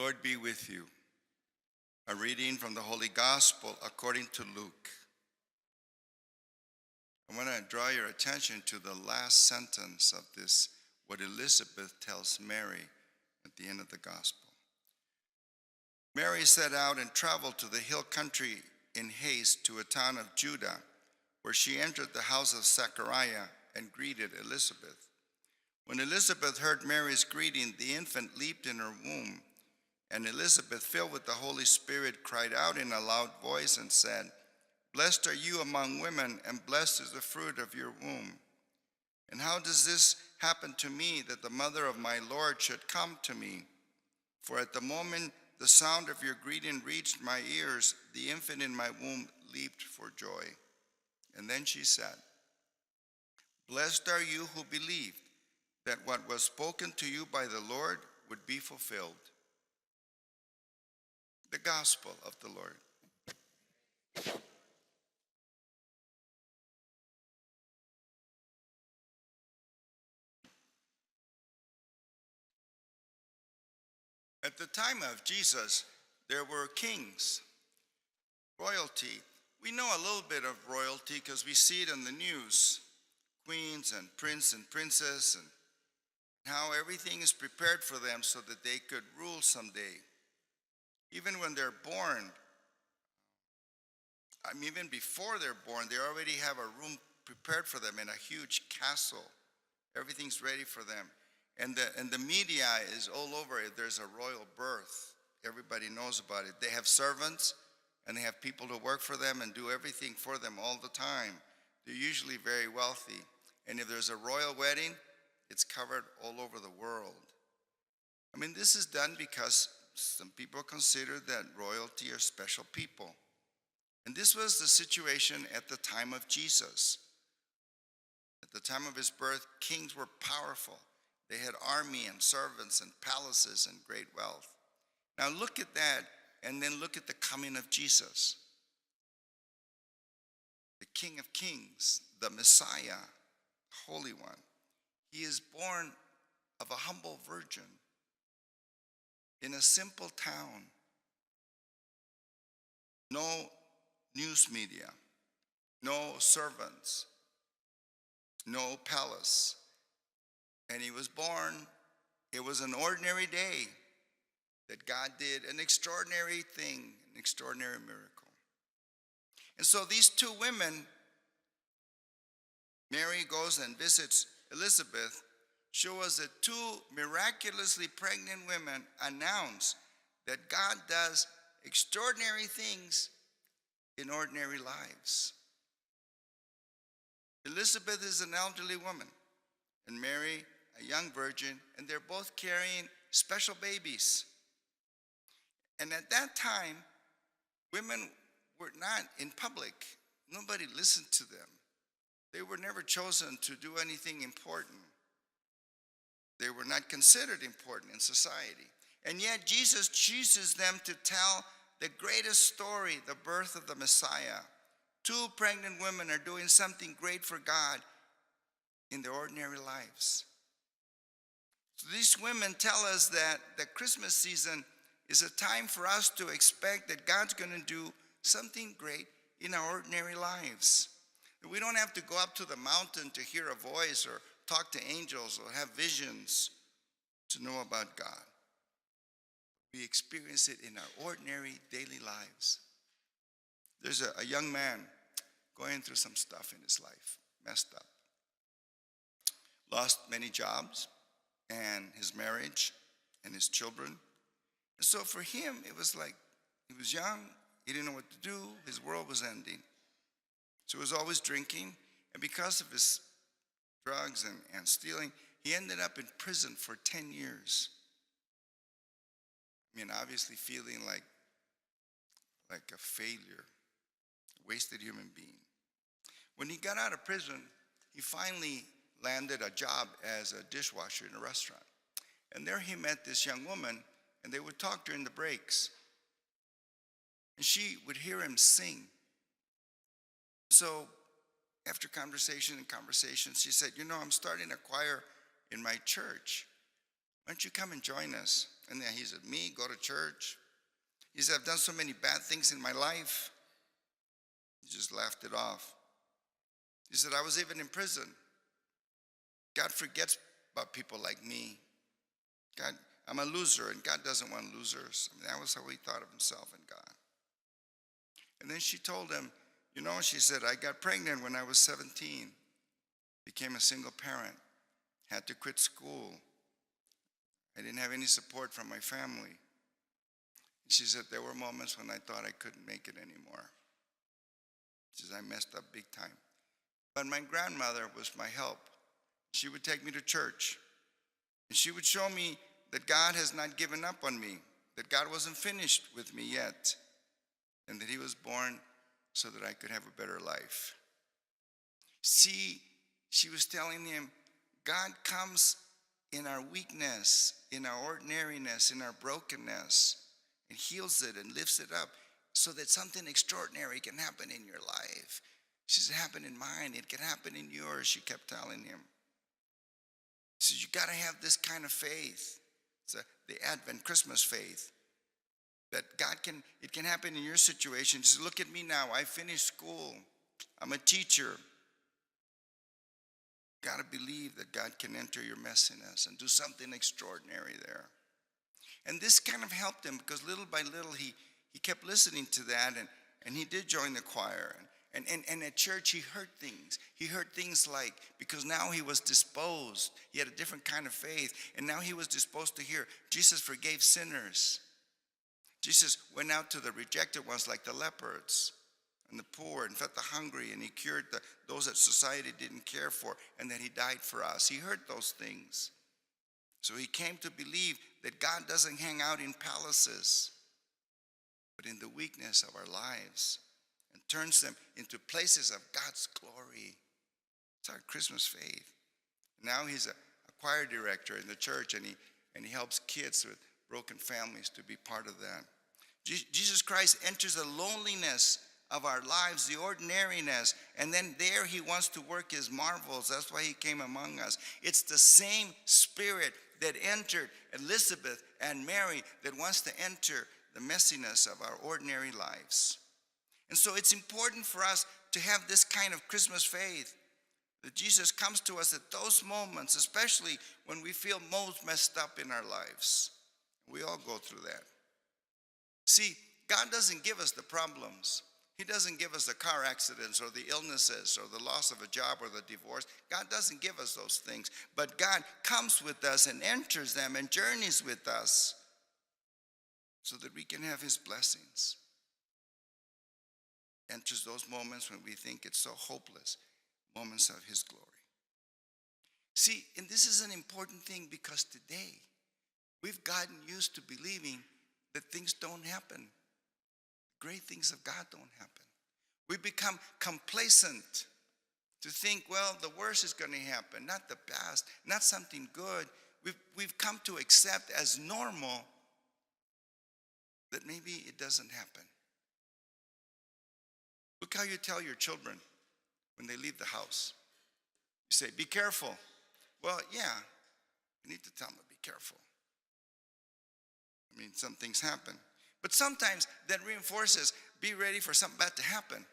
Lord be with you. A reading from the Holy Gospel according to Luke. I want to draw your attention to the last sentence of this, what Elizabeth tells Mary at the end of the Gospel. Mary set out and traveled to the hill country in haste to a town of Judah, where she entered the house of Zechariah and greeted Elizabeth. When Elizabeth heard Mary's greeting, the infant leaped in her womb. And Elizabeth, filled with the Holy Spirit, cried out in a loud voice and said, "Blessed are you among women, and blessed is the fruit of your womb. And how does this happen to me, that the mother of my Lord should come to me? For at the moment the sound of your greeting reached my ears, the infant in my womb leaped for joy." And then she said, "Blessed are you who believed that what was spoken to you by the Lord would be fulfilled." The Gospel of the Lord. At the time of Jesus, there were kings, royalty. We know a little bit of royalty because we see it in the news. Queens and prince and princess, and how everything is prepared for them so that they could rule someday. Even when they're born, even before they're born, they already have a room prepared for them in a huge castle. Everything's ready for them. And the media is all over it. There's a royal birth. Everybody knows about it. They have servants, and they have people to work for them and do everything for them all the time. They're usually very wealthy. And if there's a royal wedding, it's covered all over the world. This is done because some people consider that royalty are special people. And this was the situation at the time of Jesus. At the time of his birth, kings were powerful. They had army and servants and palaces and great wealth. Now look at that, and then look at the coming of Jesus. The King of Kings, the Messiah, Holy One. He is born of a humble virgin in a simple town. No news media, no servants, no palace. And he was born. It was an ordinary day that God did an extraordinary thing, an extraordinary miracle. And so these two women, Mary goes and visits Elizabeth, show us that two miraculously pregnant women announce that God does extraordinary things in ordinary lives. Elizabeth is an elderly woman, and Mary, a young virgin, and they're both carrying special babies. And at that time, women were not in public. Nobody listened to them. They were never chosen to do anything important. They were not considered important in society. And yet Jesus chooses them to tell the greatest story, the birth of the Messiah. Two pregnant women are doing something great for God in their ordinary lives. So these women tell us that the Christmas season is a time for us to expect that God's going to do something great in our ordinary lives. We don't have to go up to the mountain to hear a voice or talk to angels or have visions to know about God. We experience it in our ordinary daily lives. There's a young man going through some stuff in his life, messed up. Lost many jobs and his marriage and his children. And so for him, it was like he was young, he didn't know what to do, his world was ending. So he was always drinking, and because of his drugs and stealing, he ended up in prison for 10 years. Obviously feeling like a failure, a wasted human being. When he got out of prison, he finally landed a job as a dishwasher in a restaurant. And there he met this young woman, and they would talk during the breaks. And she would hear him sing. So after conversation, she said, "I'm starting a choir in my church. Why don't you come and join us?" And then he said, me, go to church? He said, I've done so many bad things in my life. He just laughed it off. He said, I was even in prison. God forgets about people like me. God, I'm a loser, and God doesn't want losers. I mean, that was how he thought of himself and God. And then she told him, you know, she said, I got pregnant when I was 17, became a single parent, had to quit school. I didn't have any support from my family. She said, there were moments when I thought I couldn't make it anymore. She said, I messed up big time. But my grandmother was my help. She would take me to church. And she would show me that God has not given up on me, that God wasn't finished with me yet, and that he was born so that I could have a better life. See, she was telling him, God comes in our weakness, in our ordinariness, in our brokenness, and heals it and lifts it up so that something extraordinary can happen in your life. She said, it happened in mine, it can happen in yours, she kept telling him. She said, you got to have this kind of faith. It's the Advent Christmas faith. That it can happen in your situation. Just look at me now. I finished school. I'm a teacher. Got to believe that God can enter your messiness and do something extraordinary there. And this kind of helped him because little by little he kept listening to that and he did join the choir. And at church he heard things. He heard things like, because now he was disposed. He had a different kind of faith. And now he was disposed to hear, Jesus forgave sinners. Jesus went out to the rejected ones like the lepers and the poor and fed the hungry, and he cured those that society didn't care for, and that he died for us. He heard those things. So he came to believe that God doesn't hang out in palaces, but in the weakness of our lives, and turns them into places of God's glory. It's our Christmas faith. Now he's a choir director in the church, and he helps kids with broken families to be part of that. Jesus Christ enters the loneliness of our lives, the ordinariness, and then there he wants to work his marvels. That's why he came among us. It's the same Spirit that entered Elizabeth and Mary that wants to enter the messiness of our ordinary lives. And so it's important for us to have this kind of Christmas faith, that Jesus comes to us at those moments, especially when we feel most messed up in our lives. We all go through that. See, God doesn't give us the problems. He doesn't give us the car accidents or the illnesses or the loss of a job or the divorce. God doesn't give us those things. But God comes with us and enters them and journeys with us so that we can have his blessings. Enters those moments when we think it's so hopeless, moments of his glory. See, and this is an important thing because today we've gotten used to believing that things don't happen. Great things of God don't happen. We become complacent to think, well, the worst is going to happen, not the best, not something good. We've come to accept as normal that maybe it doesn't happen. Look how you tell your children when they leave the house. You say, be careful. Well, yeah, you need to tell them to be careful. I mean, some things happen. But sometimes that reinforces, be ready for something bad to happen.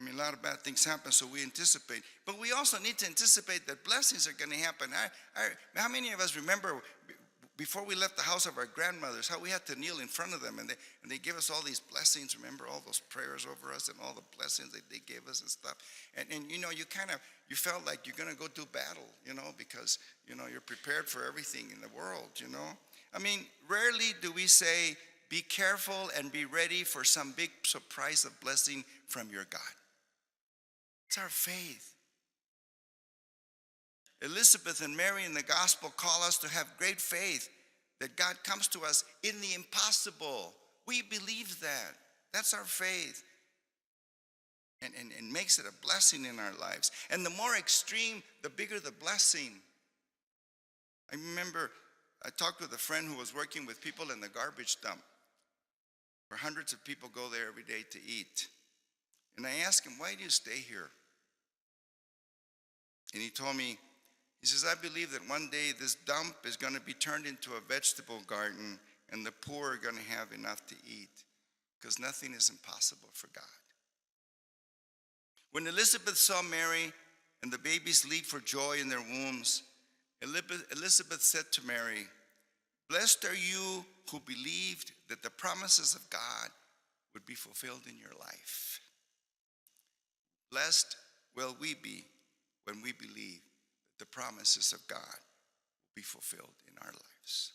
I mean, a lot of bad things happen, so we anticipate. But we also need to anticipate that blessings are going to happen. How many of us remember before we left the house of our grandmothers, how we had to kneel in front of them, and they give us all these blessings. Remember all those prayers over us and all the blessings that they gave us and stuff. And you know, you felt like you're going to go do battle, you know, because, you know, you're prepared for everything in the world, you know. I mean, rarely do we say, be careful and be ready for some big surprise of blessing from your God. It's our faith. Elizabeth and Mary in the gospel call us to have great faith that God comes to us in the impossible. We believe that. That's our faith. And makes it a blessing in our lives. And the more extreme, the bigger the blessing. I remember I talked with a friend who was working with people in the garbage dump, where hundreds of people go there every day to eat. And I asked him, why do you stay here? And he told me, He says, I believe that one day this dump is going to be turned into a vegetable garden and the poor are going to have enough to eat, because nothing is impossible for God. When Elizabeth saw Mary and the babies leap for joy in their wombs, Elizabeth said to Mary, blessed are you who believed that the promises of God would be fulfilled in your life. Blessed will we be when we believe that the promises of God will be fulfilled in our lives.